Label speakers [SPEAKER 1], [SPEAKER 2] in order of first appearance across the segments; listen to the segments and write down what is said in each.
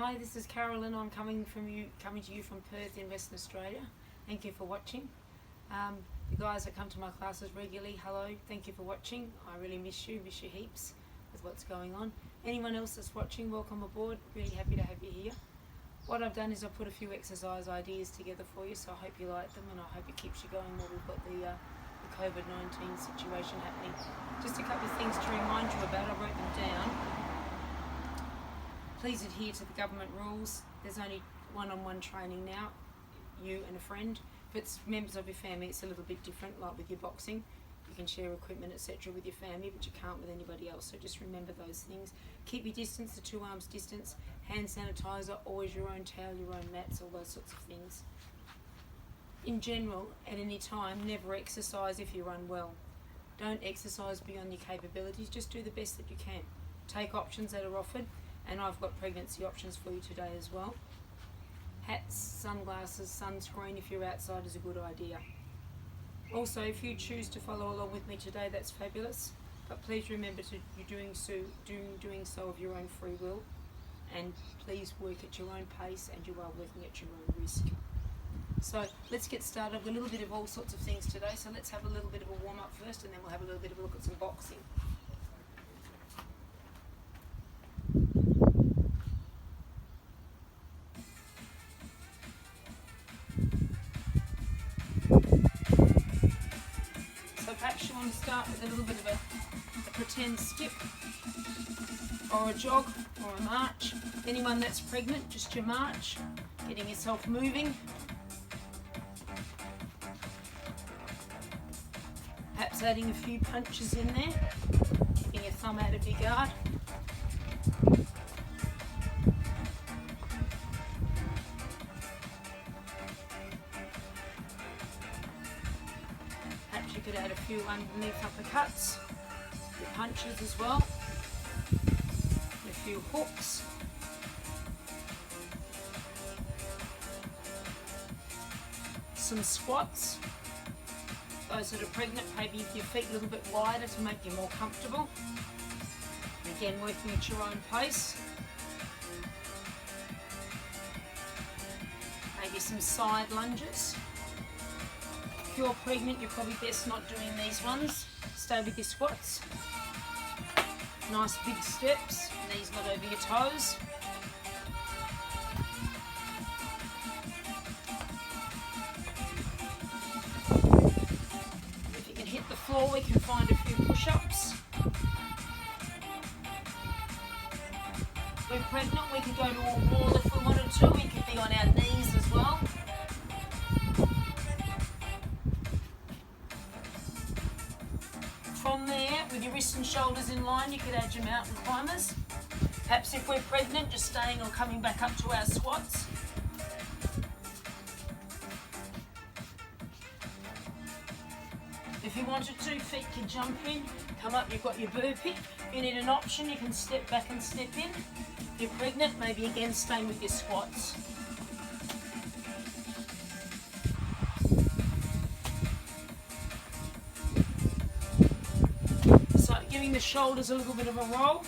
[SPEAKER 1] Hi, this is Carolyn. I'm coming to you from Perth in Western Australia. Thank you for watching. The guys that come to my classes regularly, hello, thank you for watching. I really miss you heaps with what's going on. Anyone else that's watching, welcome aboard. Really happy to have you here. What I've done is I've put a few exercise ideas together for you, so I hope you like them and I hope it keeps you going while we've got the COVID-19 situation happening. Just a couple of things to remind you about. I wrote them down. Please adhere to the government rules. There's only one-on-one training now, you and a friend. If it's members of your family, it's a little bit different, like with your boxing. You can share equipment, etc. with your family, but you can't with anybody else, so just remember those things. Keep your distance to 2 arms distance, hand sanitizer, always your own towel, your own mats, all those sorts of things. In general, at any time, never exercise if you're unwell. Don't exercise beyond your capabilities, just do the best that you can. Take options that are offered, and I've got pregnancy options for you today as well. Hats, sunglasses, sunscreen if you're outside is a good idea. Also, if you choose to follow along with me today, that's fabulous. But please remember you're doing so of your own free will, and please work at your own pace and you are working at your own risk. So let's get started. I've got a little bit of all sorts of things today, so let's have a little bit of a warm up first and then we'll have a little bit of a look at some boxing. Perhaps you want to start with a little bit of a pretend skip or a jog or a march. Anyone that's pregnant, just your march, getting yourself moving. Perhaps adding a few punches in there, keeping your thumb out of your guard. You could add a few underneath uppercuts, your punches as well, a few hooks. Some squats. Those that are pregnant, maybe your feet a little bit wider to make you more comfortable. Again, working at your own pace. Maybe some side lunges. If you're pregnant, you're probably best not doing these ones. Stay with your squats. Nice big steps, knees not over your toes. If you can hit the floor, we can find a few push-ups. If we're pregnant, we could go to a wall if we wanted to. We could be on our knees as well. From there, with your wrists and shoulders in line, you could add your mountain climbers. Perhaps if we're pregnant, just staying or coming back up to our squats. If you wanted to, feet can jump in, come up, you've got your burpee. If you need an option, you can step back and step in. If you're pregnant, maybe again staying with your squats. Giving the shoulders a little bit of a roll.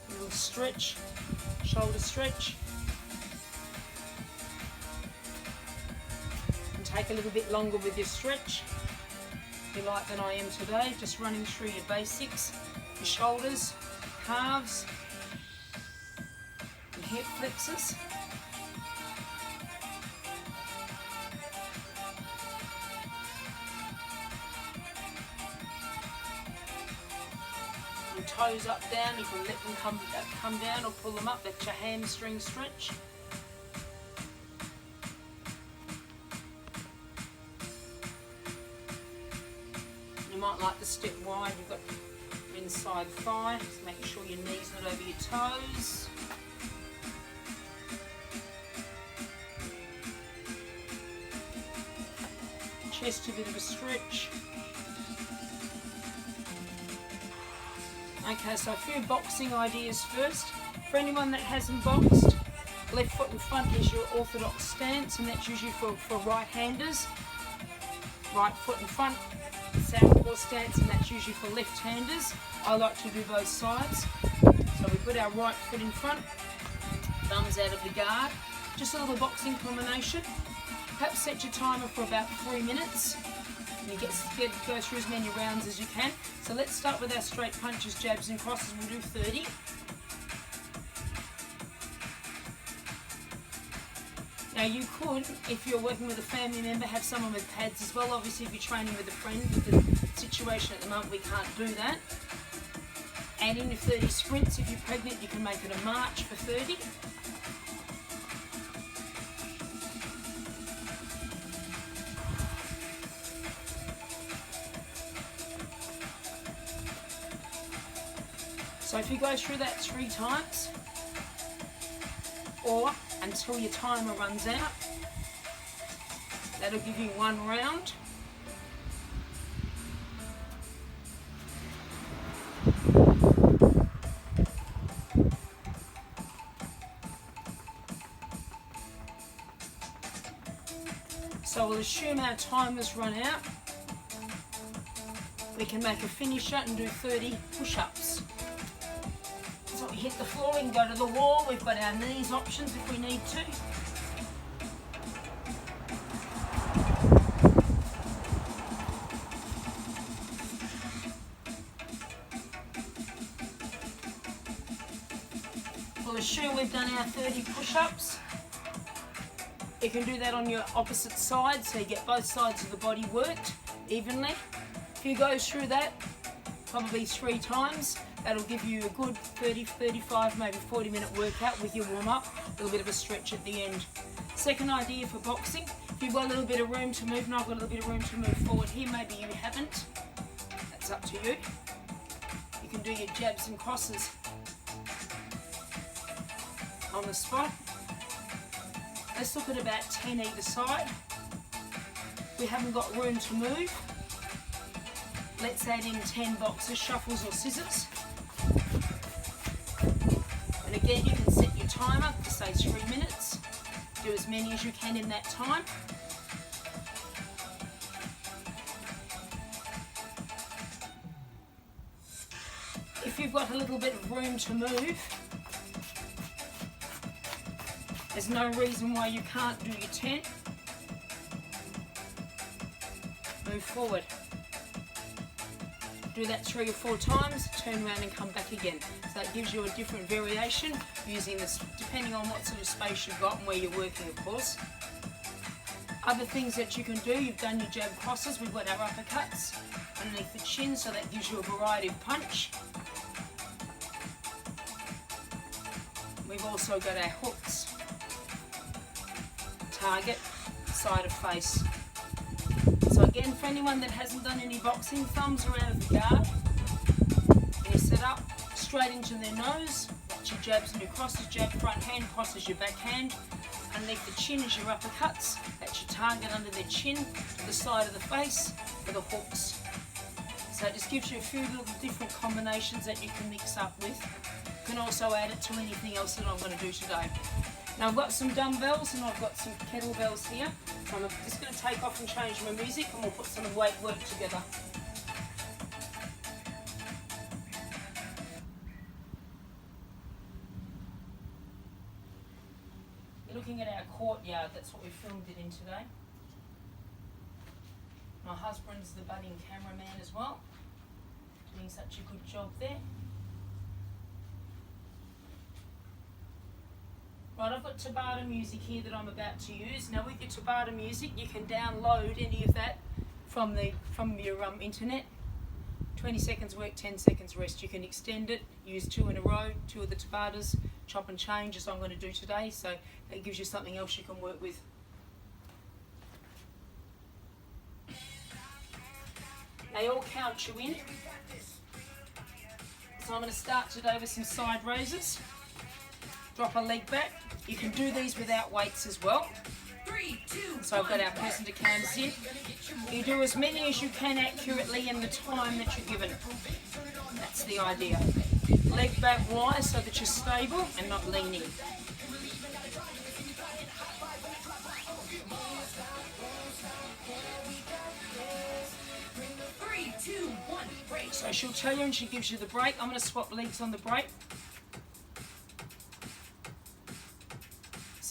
[SPEAKER 1] A little stretch, shoulder stretch. And take a little bit longer with your stretch, if you like, than I am today. Just running through your basics, your shoulders, calves, your hip flexors. Toes up, down, you can let them come down or pull them up. That's your hamstring stretch. You might like to step wide, you've got your inside thigh, just making sure your knees not over your toes. Chest a bit of a stretch. Okay, so a few boxing ideas first. For anyone that hasn't boxed, left foot in front is your orthodox stance, and that's usually for right-handers. Right foot in front, southpaw stance, and that's usually for left-handers. I like to do both sides. So we put our right foot in front, thumbs out of the guard, just a little boxing combination. Perhaps set your timer for about 3 minutes. And you go through as many rounds as you can. So let's start with our straight punches, jabs and crosses. We'll do 30. Now you could, if you're working with a family member, have someone with pads as well. Obviously if you're training with a friend, with the situation at the moment we can't do that. Add in your 30 sprints. If you're pregnant you can make it a march for 30. So if you go through that 3 times, or until your timer runs out, that'll give you 1 round. So we'll assume our timer's run out. We can make a finisher and do 30 push-ups. So we hit the floor, we can go to the wall, we've got our knees options if we need to. We'll assume we've done our 30 push-ups. You can do that on your opposite side, so you get both sides of the body worked evenly. If you go through that probably 3 times, that'll give you a good 30, 35, maybe 40-minute workout with your warm-up, a little bit of a stretch at the end. Second idea for boxing, if you've got a little bit of room to move, and I've got a little bit of room to move forward here, maybe you haven't, that's up to you. You can do your jabs and crosses on the spot. Let's look at about 10 either side. We haven't got room to move. Let's add in 10 boxes, shuffles or scissors. And again, you can set your timer for say 3 minutes. Do as many as you can in that time. If you've got a little bit of room to move, there's no reason why you can't do your 10. Move forward. Do that 3 or 4 times, turn around and come back again. So that gives you a different variation using this, depending on what sort of space you've got and where you're working, of course. Other things that you can do, you've done your jab crosses, we've got our uppercuts underneath the chin, so that gives you a variety of punch. We've also got our hooks. Target, side of face. So again, for anyone that hasn't done any boxing, thumbs are out of the guard. And you set up straight into their nose. That's your jabs and your crosses. Jab front hand, crosses your back hand. Underneath the chin is your uppercuts. That's your target under their chin, to the side of the face for the hooks. So it just gives you a few little different combinations that you can mix up with. You can also add it to anything else that I'm going to do today. Now I've got some dumbbells and I've got some kettlebells here. So I'm just going to take off and change my music and we'll put some weight work together. You're looking at our courtyard, that's what we filmed it in today. My husband's the budding cameraman as well, doing such a good job there. Right, I've got Tabata music here that I'm about to use. Now with your Tabata music, you can download any of that from your internet. 20 seconds work, 10 seconds rest. You can extend it, use 2 in a row, 2 of the Tabatas, chop and change as I'm going to do today. So that gives you something else you can work with. They all count you in. So I'm going to start today with some side raises. Drop a leg back. You can do these without weights as well. So I've got our person to canvas in. You do as many as you can accurately in the time that you're given. That's the idea. Leg back wide so that you're stable and not leaning. So she'll tell you and she gives you the break. I'm going to swap legs on the break.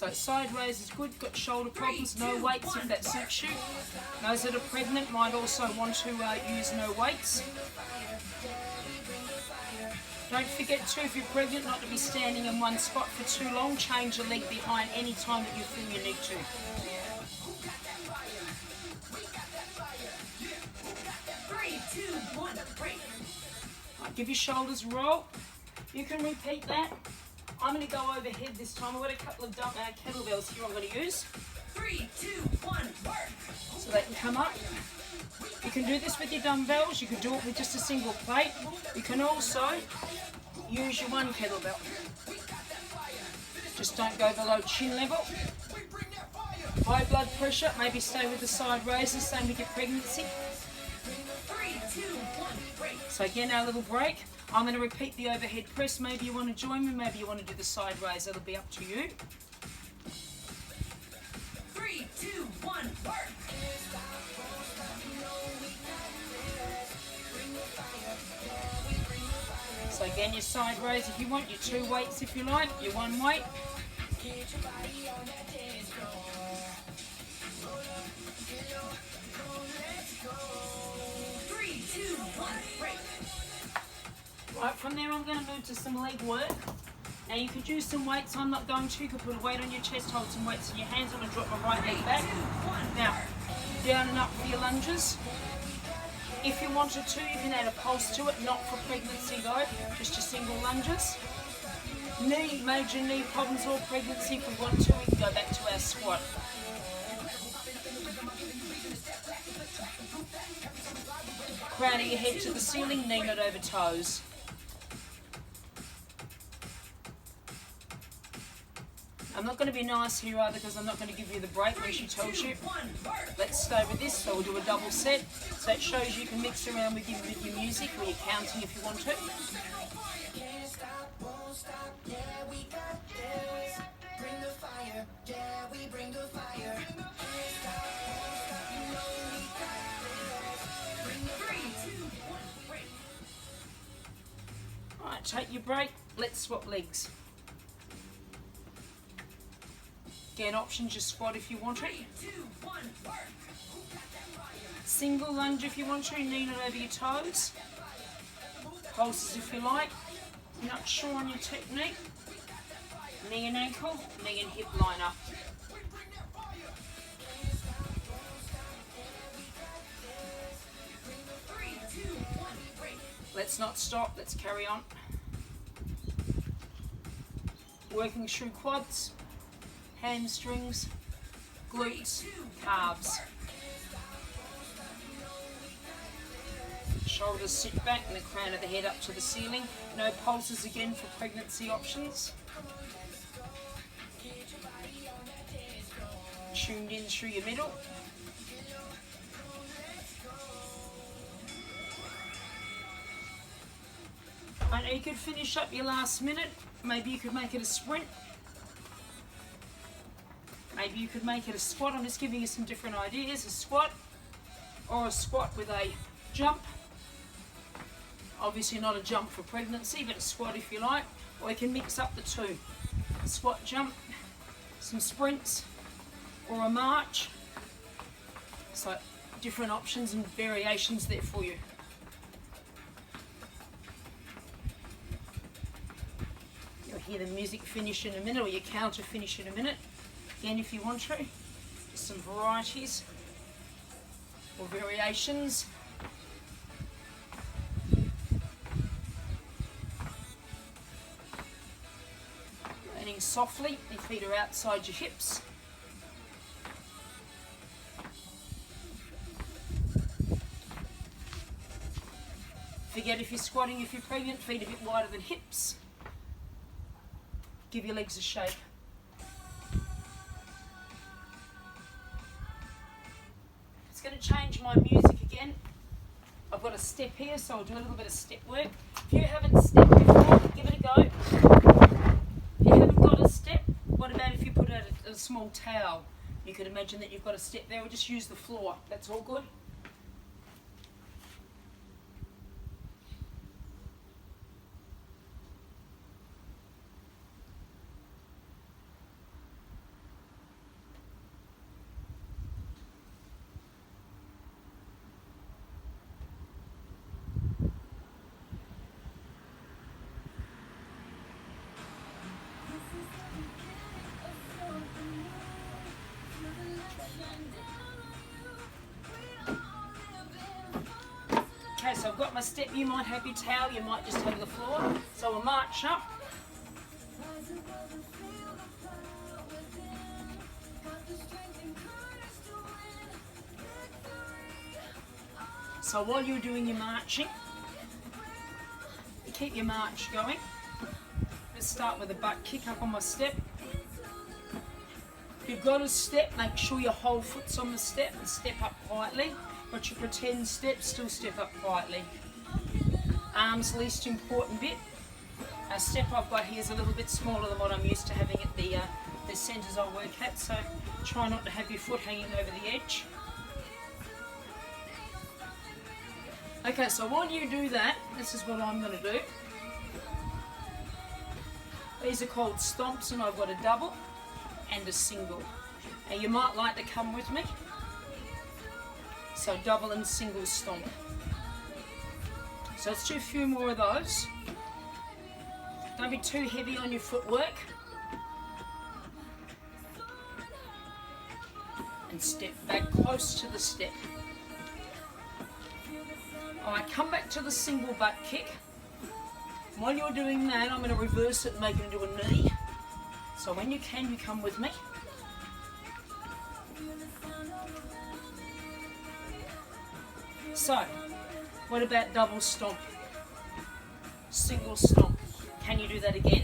[SPEAKER 1] So side raise is good. Got shoulder problems, no weights if that suits you. Those that are pregnant might also want to use no weights. Don't forget too, if you're pregnant, not to be standing in one spot for too long. Change the leg behind any time that you feel you need to. Right, give your shoulders a roll. You can repeat that. I'm going to go overhead this time. I've got a couple of kettlebells here I'm going to use. 3, 2, 1, work. So they can come up. You can do this with your dumbbells. You can do it with just a single plate. You can also use your one kettlebell. Just don't go below chin level. High blood pressure, maybe stay with the side raises, same with your pregnancy. 3, 2, 1, break. So again, our little break. I'm going to repeat the overhead press. Maybe you want to join me, maybe you want to do the side raise. That'll be up to you. 3, 2, 1, work. So again, your side raise if you want, your 2 weights if you like, your 1 weight. 3, 2, 1, break. Right, from there I'm going to move to some leg work. Now you could use some weights, I'm not going to. You could put a weight on your chest, hold some weights in your hands. I'm going to drop my right leg back. Now, down and up for your lunges. If you wanted to, you can add a pulse to it, not for pregnancy though, just your single lunges. Major knee problems or pregnancy, if we want to, we can go back to our squat. Crown of your head to the ceiling, knee not over toes. I'm not going to be nice here either because I'm not going to give you the break when she tells you. Let's stay with this, so we'll do a double set. So it shows you can mix around with your music or your counting if you want to. Alright, take your break, let's swap legs. Again, options, just squat if you want to. Single lunge if you want to, knee not over your toes. Pulses if you like. You're not sure on your technique. Knee and ankle, knee and hip line up. Let's not stop, let's carry on. Working through quads, hamstrings, glutes, calves. Shoulders sit back and the crown of the head up to the ceiling. No pulses again for pregnancy options. Tuned in through your middle. And you could finish up your last minute. Maybe you could make it a sprint. Maybe you could make it a squat. I'm just giving you some different ideas. A squat or a squat with a jump. Obviously not a jump for pregnancy, but a squat if you like. Or you can mix up the two. A squat jump, some sprints, or a march. So different options and variations there for you. You'll hear the music finish in a minute, or your counter finish in a minute. Again, if you want to, some varieties or variations. Landing softly, your feet are outside your hips. Forget if you're squatting, if you're pregnant, feet a bit wider than hips. Give your legs a shake. It's going to change my music again. I've got a step here, so I'll do a little bit of step work. If you haven't stepped before, give it a go. If you haven't got a step, what about if you put out a small towel? You could imagine that you've got a step there, or just use the floor. That's all good. I've got my step, you might have your towel, you might just have the floor. So we'll march up. So while you're doing your marching, you keep your march going. Let's start with a butt kick up on my step. If you've got a step, make sure your whole foot's on the step and step up quietly. But your pretend step, still step up quietly. Arms, least important bit. Our step I've got here is a little bit smaller than what I'm used to having at the centres I work at, so try not to have your foot hanging over the edge. Okay, so while you do that, this is what I'm going to do. These are called stomps, and I've got a double and a single. Now you might like to come with me. So double and single stomp. So let's do a few more of those. Don't be too heavy on your footwork. And step back close to the step. Alright, come back to the single butt kick. While you're doing that, I'm going to reverse it and make it into a knee. So when you can, you come with me. So, what about double stomp? Single stomp. Can you do that again?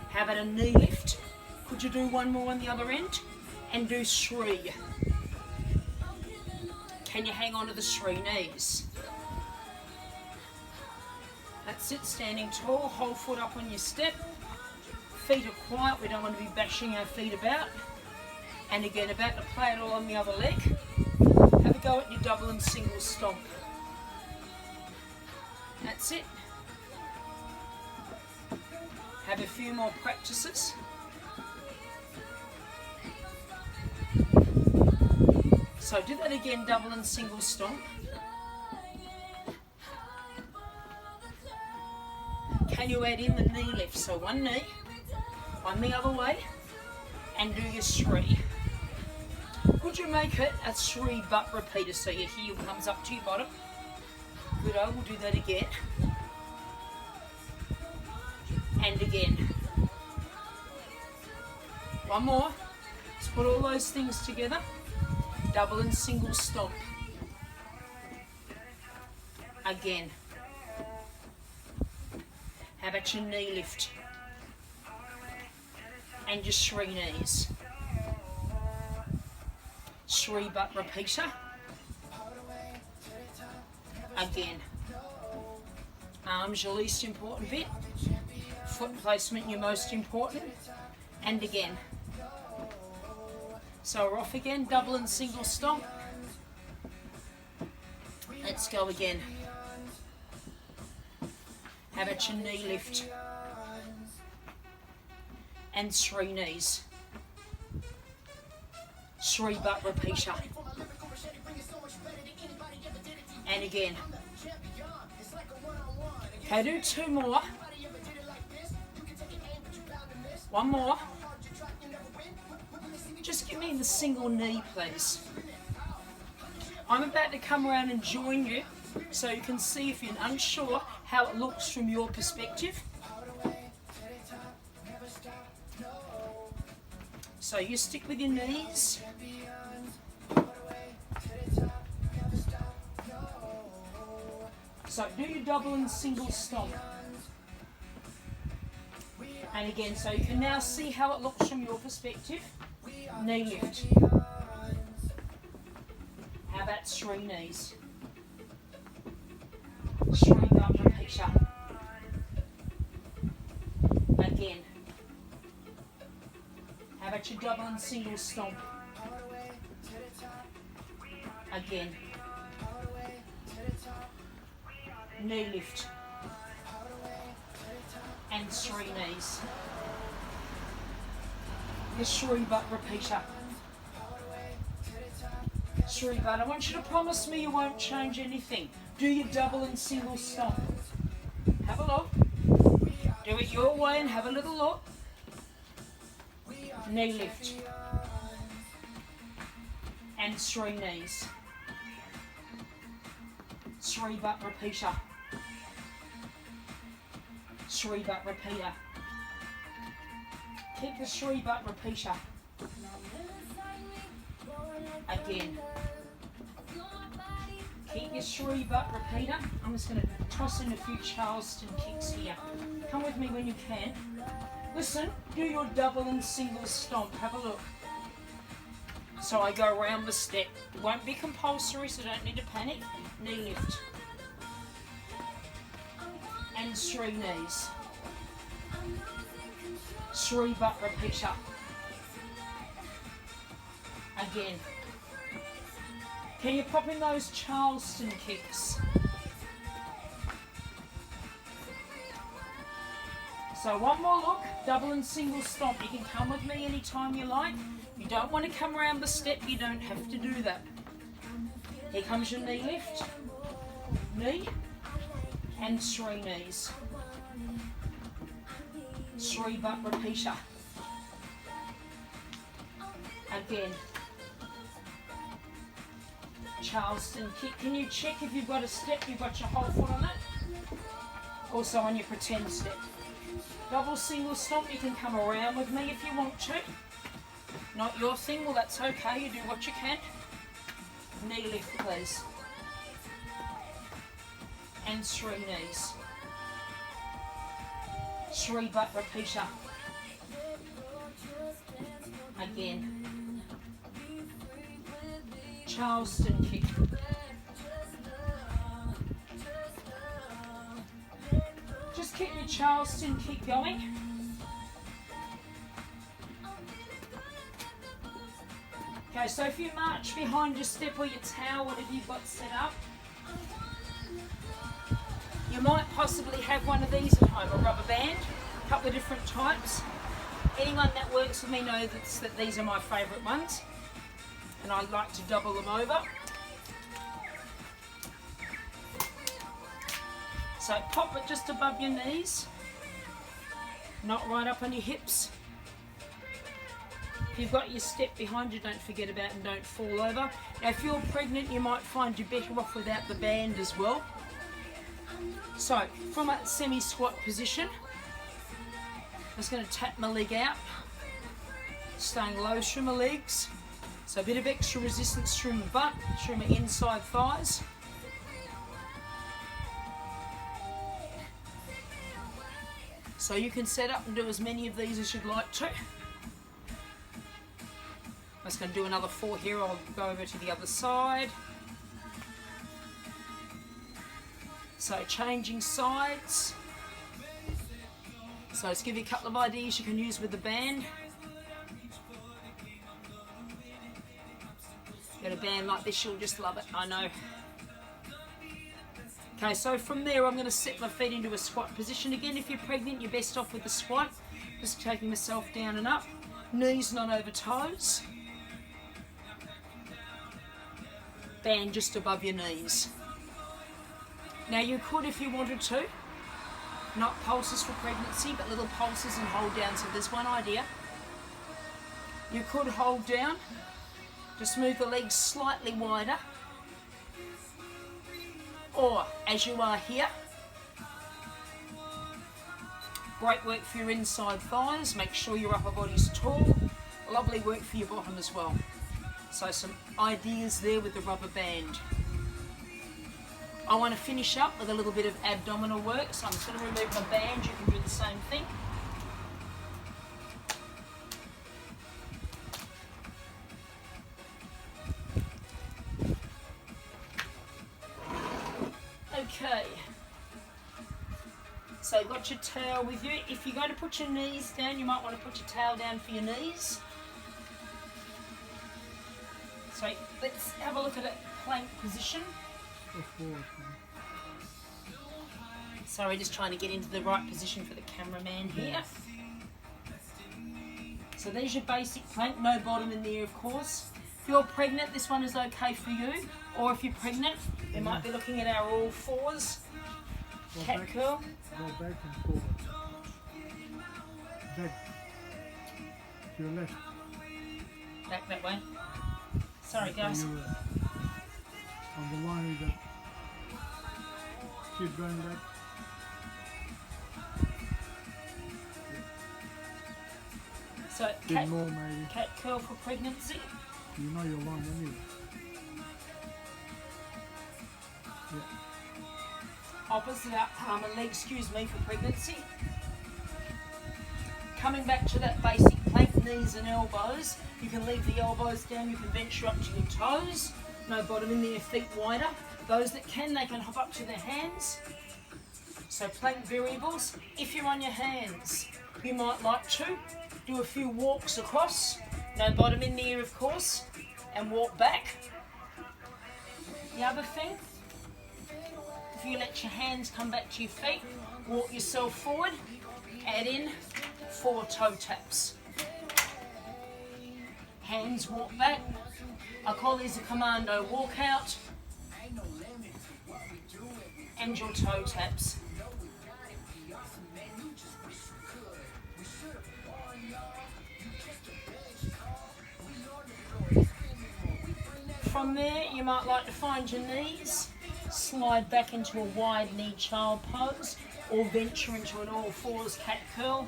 [SPEAKER 1] How about a knee lift? Could you do one more on the other end? And do Shri. Can you hang on to the Shri knees? That's it, standing tall, whole foot up on your step. Feet are quiet, we don't want to be bashing our feet about. And again, about to play it all on the other leg. Have a go at your double and single stomp. That's it. Have a few more practices. So do that again, double and single stomp. Can you add in the knee lift? So one knee, one the other way, and do your Shri. Could you make it a Shri butt repeater so your heel comes up to your bottom? Good, I will do that again. And again. One more. Let's put all those things together. Double and single stomp. Again. How about your knee lift? And your Shri knees. Shri butt repeater. Again. Arms your least important bit. Foot placement your most important. And again. So we're off again. Double and single stomp. Let's go again. How about your knee lift? And Shri knees. Shri butt repeater. And again. Okay, do two more. One more. Just give me the single knee, please. I'm about to come around and join you so you can see, if you're unsure, how it looks from your perspective. So you stick with your knees. So do your double and single stomp. And again, so you can now see how it looks from your perspective. Knee lift. How about Shri knees? Shri butt repeater. Again. How about your double and single stomp? Again. Knee lift. And Shri knees. The Shri butt repeater. Shri butt. I want you to promise me you won't change anything. Do your double and single stomp. Have a look. Do it your way and have a little look. Knee lift. And Shri knees. 3 butt repeater, 3 butt repeater. Keep the 3 butt repeater. Again. Keep your 3 butt repeater. I'm just going to toss in a few Charleston kicks here. Come with me when you can. Listen, do your double and single stomp. Have a look. So I go around the step. It won't be compulsory, so don't need to panic. Knee lift. And 3 knees. 3 butt repeater. Again. Can you pop in those Charleston kicks? So one more look, double and single stomp. You can come with me anytime you like. If you don't want to come around the step, you don't have to do that. Here comes your knee lift. Knee and 3 knees. 3 butt repeater. Again. Charleston kick. Can you check if you've got a step, you've got your whole foot on it? Also on your pretend step. Double single stomp, you can come around with me if you want to. Not your thing, well that's okay, you do what you can. Knee lift please. And 3 knees. 3 butt repeater. Again. Charleston kick. Just keep your Charleston kick going. Okay, so if you march behind your step or your towel, whatever you've got set up, you might possibly have one of these at home, a rubber band, a couple of different types. Anyone that works with me knows that these are my favourite ones, and I like to double them over. So pop it just above your knees, not right up on your hips. If you've got your step behind you, don't forget about it and don't fall over. Now if you're pregnant, you might find you're better off without the band as well. So from a semi-squat position, I'm just going to tap my leg out, staying low through my legs. So a bit of extra resistance through my butt, through my inside thighs. So you can set up and do as many of these as you'd like to. I'm just going to do another 4 here. I'll go over to the other side. So changing sides. So let's give you a couple of ideas you can use with the band. Got a band like this, you'll just love it, I know. Okay, so from there I'm going to set my feet into a squat position. Again, if you're pregnant, you're best off with the squat. Just taking myself down and up. Knees not over toes. Band just above your knees. Now you could, if you wanted to, not pulses for pregnancy, but little pulses and hold down. So there's one idea. You could hold down, just move the legs slightly wider. Or, as you are here, great work for your inside thighs. Make sure your upper body's tall. Lovely work for your bottom as well. So some ideas there with the rubber band. I want to finish up with a little bit of abdominal work, so I'm just going to remove my band. You can do the same thing. Okay. So you've got your towel with you. If you're going to put your knees down, you might want to put your towel down for your knees. So let's have a look at a plank position. Sorry, just trying to get into the right position for the cameraman here. So there's your basic plank, no bottom in there of course. If you're pregnant, this one is okay for you. Or if you're pregnant, we might be looking at our all fours. Cat curl.
[SPEAKER 2] Go back and forward. Back to your left.
[SPEAKER 1] Back that way. Sorry guys.
[SPEAKER 2] On the line with Keep going back.
[SPEAKER 1] So
[SPEAKER 2] Bit
[SPEAKER 1] cat,
[SPEAKER 2] more maybe.
[SPEAKER 1] cat curl for pregnancy.
[SPEAKER 2] You know your line, don't you? Yeah.
[SPEAKER 1] Opposite arm and leg, excuse me, for pregnancy. Coming back to that basic plank, knees and elbows. You can leave the elbows down, you can venture up to your toes. No bottom in there, feet wider. Those that can, they can hop up to their hands. So plank variables. If you're on your hands, you might like to do a few walks across. No bottom in there, of course. And walk back. The other thing, if you let your hands come back to your feet, walk yourself forward, add in 4 toe taps. Hands walk back. I call these a commando walkout. And your toe taps. From there, you might like to find your knees, slide back into a wide knee child pose, or venture into an all fours cat curl.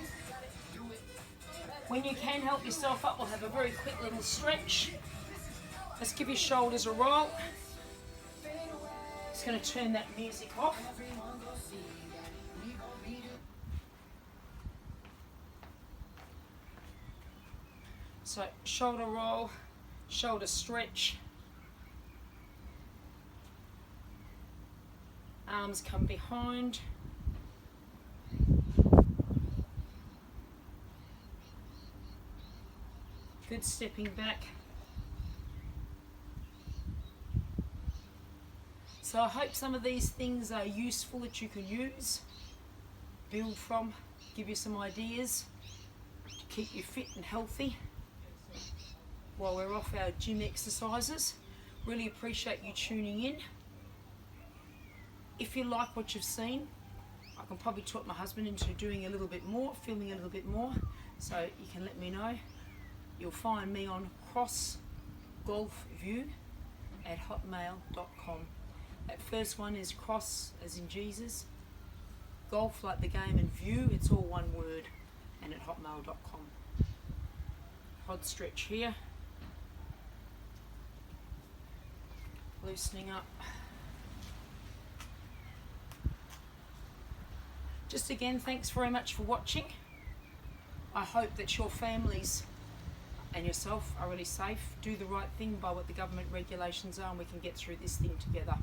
[SPEAKER 1] When you can help yourself up, we'll have a very quick little stretch. Let's give your shoulders a roll. Just going to turn that music off. So shoulder roll, shoulder stretch. Arms come behind. Good stepping back. So I hope some of these things are useful that you can use, build from, give you some ideas to keep you fit and healthy while we're off our gym exercises. Really appreciate you tuning in. If you like what you've seen, I can probably talk my husband into doing a little bit more, filming a little bit more, so you can let me know. You'll find me on crossgolfview@hotmail.com. That first one is cross as in Jesus, golf like the game, and view, it's all one word, and at hotmail.com. Quad stretch here. Loosening up. Just again, thanks very much for watching. I hope that your families and yourself are really safe. Do the right thing by what the government regulations are, and we can get through this thing together.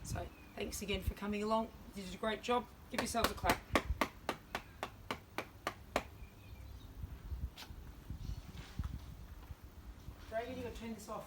[SPEAKER 1] So thanks again for coming along. You did a great job. Give yourselves a clap. Dragon, you got to turn this off.